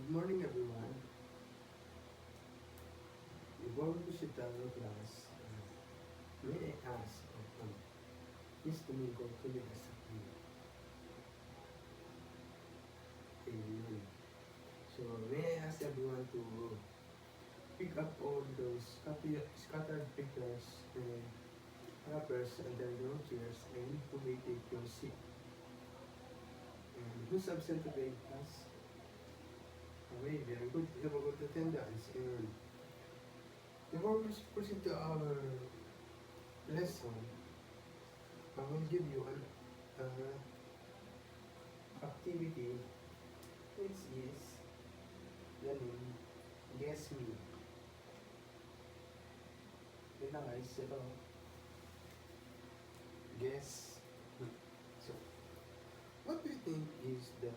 Good morning, everyone. Before we sit down in class, may I ask, Miss Domingo to lead us in Amen. So, may I ask everyone to pick up all those scattered papers and wrappers under your chairs and to vacate your seat. And who's absent today, class? Okay, very good. You have a good attendance. And before we proceed to our lesson, I will give you an activity which is the name Guess Me. Yun na guys, ito. Guess Me. So, what do you think is the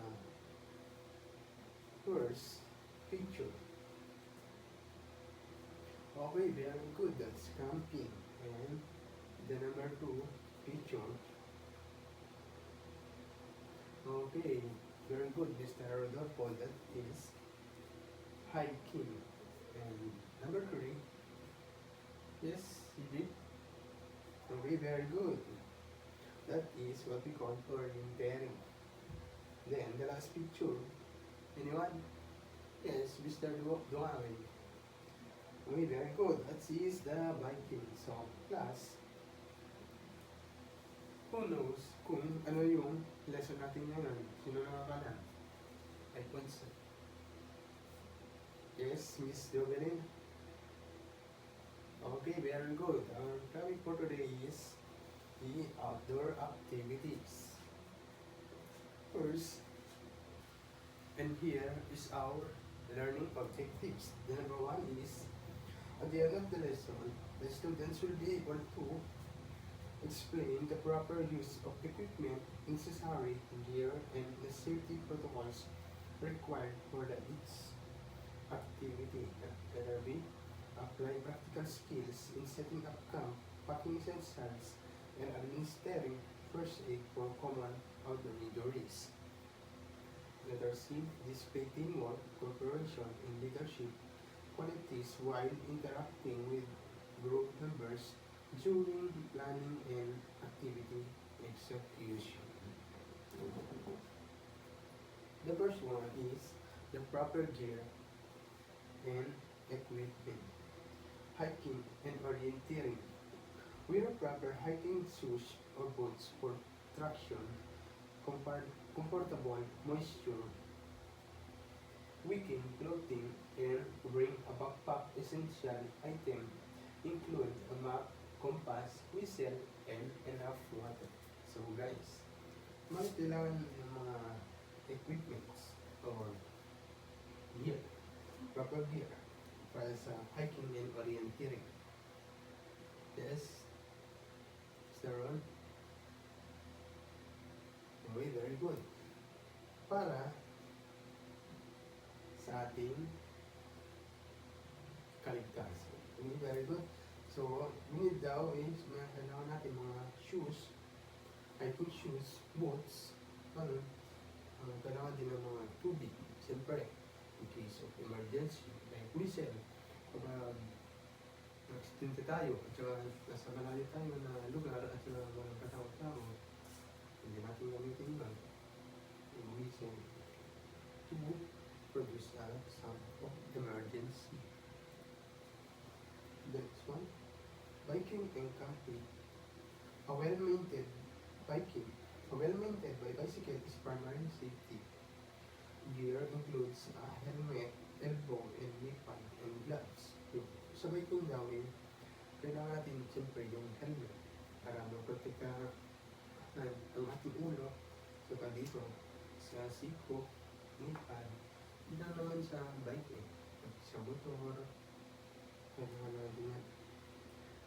first picture? Okay, very good. That's camping. And the number 2 picture. Okay, very good, Mr. Rodolfo. That is hiking. And number 3. Yes, you did. Okay, very good. That is what we call orienteering. Then the last picture. Anyone? Yes, Mr. Duane. Okay, very good. That is the biking. So, class, who knows kung ano yung lesson natin ngayon? Sino nakakala? I points. Yes, Miss Jovelyn. Okay, very good. Our topic for today is the outdoor activities. First, and here is our learning objectives. The number 1 is, at the end of the lesson, the students will be able to explain the proper use of equipment, necessary gear, and the safety protocols required for the each activity. Letter B, apply practical skills in setting up camp, packing essentials, and administering first aid for common outdoor injuries. Letter C, display teamwork, cooperation, and leadership qualities while interacting with group members during planning and activity execution. The first one is the proper gear and equipment. Hiking and orienteering. Wear proper hiking shoes or boots for traction, comfortable moisture wicking clothing, and bring a backpack. Essential item include a map, compass, whistle, and enough water. So guys, kailangan ng mga equipments or gear, proper gear para sa hiking and orienteering. Yes, Mr. Ron? Okay, very good. Para sa ating kaligtasan. Okay, very good. So, we need daw is, kailangan natin mga shoes, hiking shoes, boots, kailangan din ng mga tubig, siyempre, in case of emergency, like whistle, kapag nag-accidente tayo, at saka nasa malayo tayo na lugar, at saka walang katao-tao, hindi natin gamitin yun, yung whistle, to produce a sound of emergency. Next one, biking and camping. A well-maintained bicycle is primary safety. Gear includes a helmet, elbow and knee pad, and gloves. Sa biking daw kailangan natin siyempre yung helmet para maprotekta ang ating ulo. So dito, sa siko, knee pad, hindi lang naman sa bike sa motor, kailangan natin yan.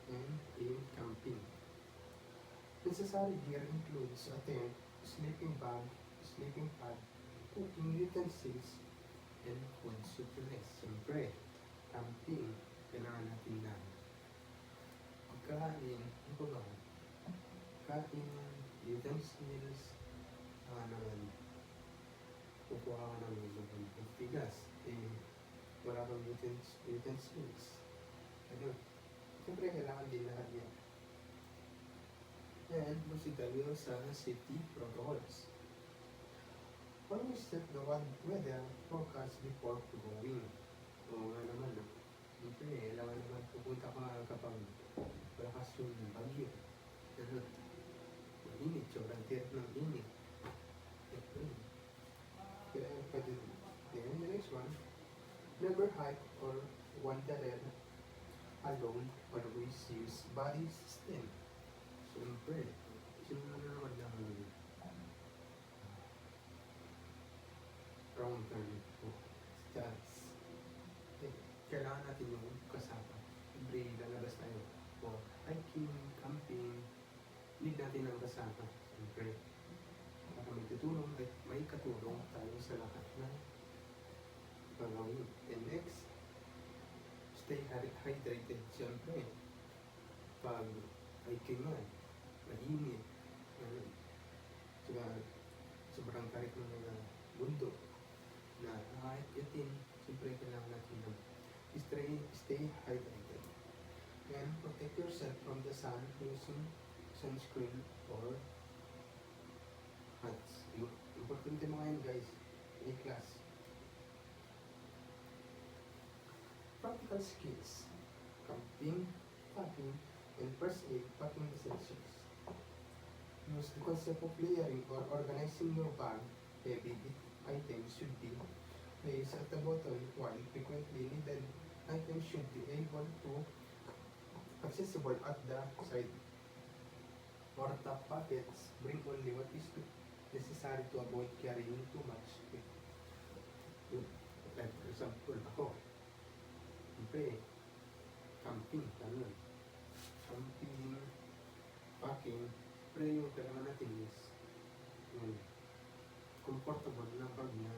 And in camping, necessary gear includes a tent, sleeping bag, sleeping pad, cooking utensils, and food supplies. Siyempre, camping, kailangan natin na pagkain, ano ba? Kain, utensils, naman, kukuha ka ng bigas. ng utensils. Ganun. Siyempre, kailangan din lahat yan. And proceed tayo sa safety protocols. Always check the weather forecast before going. Oo nga naman, no? Siyempre, kailangan naman pupunta ka kapag malakas yung bagyo. Ganun. Mainit, sobrang tiyak ng init. Kaya pwede. Then the next one, never hike or wander alone, always use body system. Siyempre, sino nanonood ng wrong turn po? Chance. Kailangan natin yung kasama. Siyempre, lalabas tayo for hiking, camping, need natin ang kasama. Siyempre, para may tutulong, may katulong tayo sa lahat na gagawin. And next, stay hydrated. Siyempre, pag hiking nga, mainit, sobrang tarik ng mga bundok na kahit yatin, siyempre kailangan natin ng stay hydrated. And protect yourself from the sun using sunscreen or hats. Importante mga yan guys, class. Practical skills, camping, packing, and first aid packing essentials. Use the concept of layering or organizing your bag. Heavy items should be placed at the bottom, while frequently needed items should be able to accessible at the side. For top pockets, bring only what is necessary to avoid carrying too much. Like for example, ako, siyempre, camping, ganun. Camping, packing, pero yung kailangan natin is yung comfortable na bag na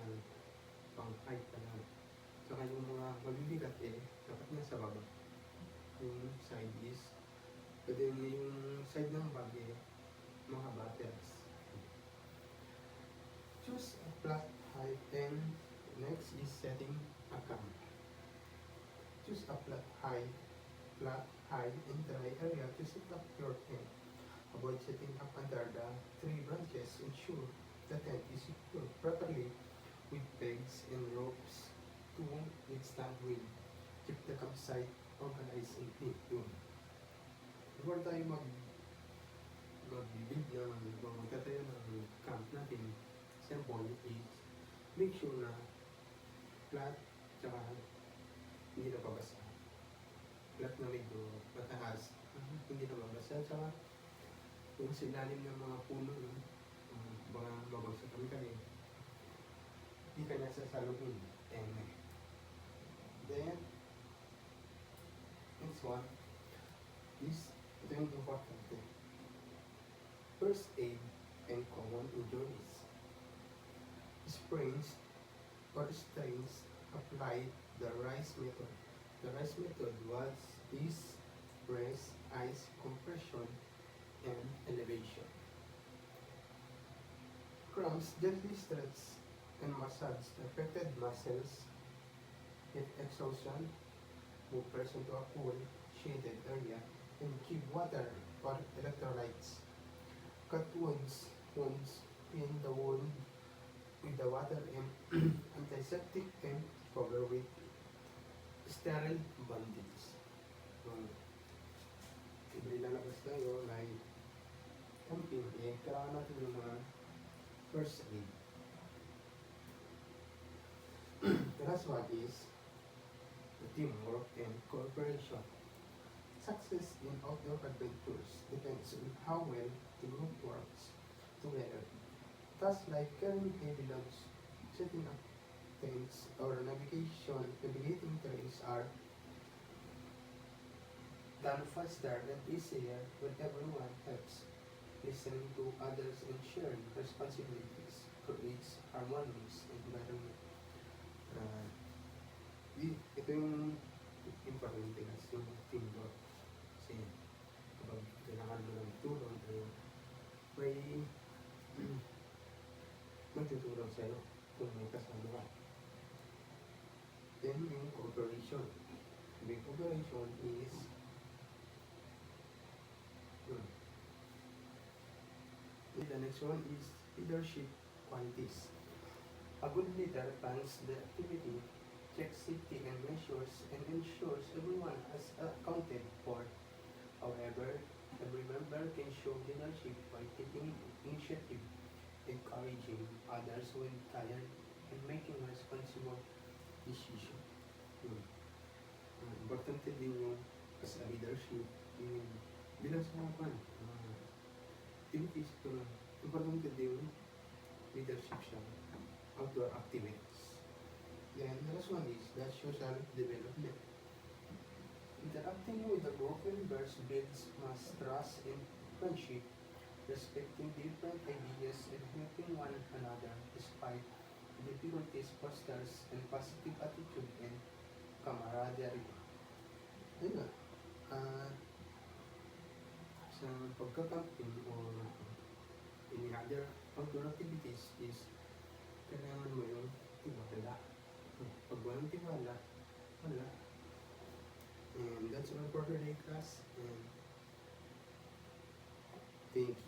pang-hike ka lang. Saka yung mga mabibigat dapat nga sa baba. Yung side is, pwede yung side ng bag mga battles. Choose a flat height, and next is setting a camp. Choose a flat high and dry area to set up your tent. Avoid setting up under the tree branches. Ensure the tent is secured properly with pegs and ropes to withstand wind. Keep the campsite organized and clean. Before tayo mag-build magtatayo ng camp natin, simple is make sure na flat, tsaka hindi na babasa. Flat na medyo mataas, hindi na babasa, tsaka yung sa ilalim ng mga puno, mga mabagsakan ka hindi ka na sasaluhin. And then, next one is ito yung important thing. First aid and common injuries. Sprains or strains, apply the RICE method. The RICE method is press, ice, compression, and elevation. Cramps, gently stretch and massage the affected muscles. Hit exhaustion, move person to a cool, shaded area, and give water or electrolytes. Cut wounds in the wound with the water and antiseptic and cover with sterile bandage. Ilalabas tayo like camping, kailangan natin yung mga first aid. The last one is the teamwork and cooperation. Success in outdoor adventures depends on how well the group works together. Tasks like carrying heavy loads, setting up tents, or navigating trails are done faster and easier when everyone helps. Listening to others and sharing responsibilities creates harmonious environment. Ito yung importante kasi yung teamwork. Kasi kapag kailangan mo ng tulong, may magtutulong sa'yo kung may kasama ka. Then yung cooperation. Yung cooperation is hmm. The next one is leadership qualities. A good leader plans the activity, checks safety and measures, and ensures everyone is accounted for. However, every member can show leadership by taking initiative, encouraging others when tired, and making responsible decisions. Hmm. Importante din yung as a leadership, yung bilang sa mga activities, importante din yung leadership siya, outdoor activities. Then the last one is that social development. Interacting with the group members builds mass trust and friendship, respecting different ideas and helping one another despite difficulties fosters and positive attitude and camaraderie. Ayun nga, sa pagka-camping or any other outdoor activities is kailangan mo yung tiwala. Pag walang tiwala, wala. And that's all for today, class. And thank you.